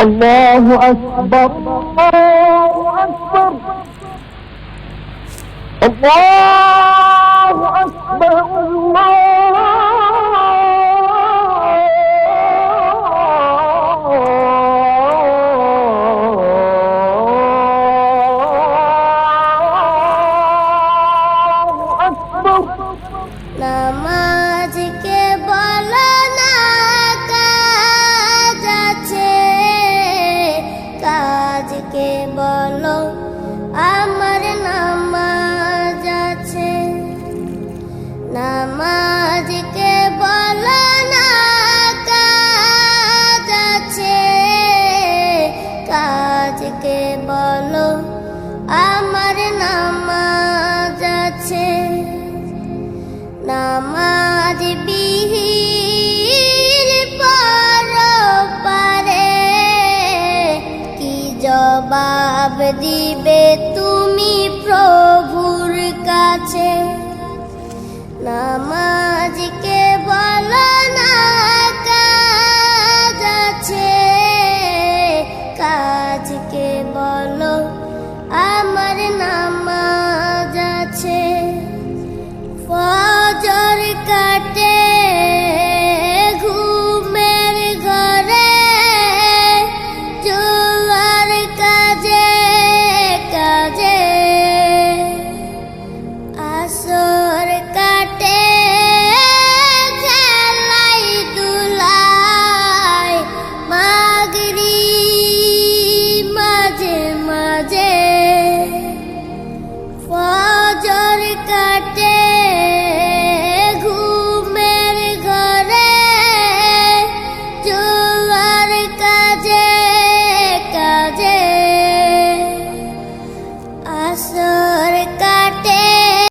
الله أكبر الله أكبر الله أكبر الله أكبر নামাজ কে বলো না কাজ আছে, কাজকে বলো আমার নামাজ আছে। নামাজকে বলো না কাজ আছে, কাজকে বলো আমার নামাজ আছে। নামাজ বিহীন পরপারে কি জবাব দিবে তুমি প্রভুর কাছে? নামাজ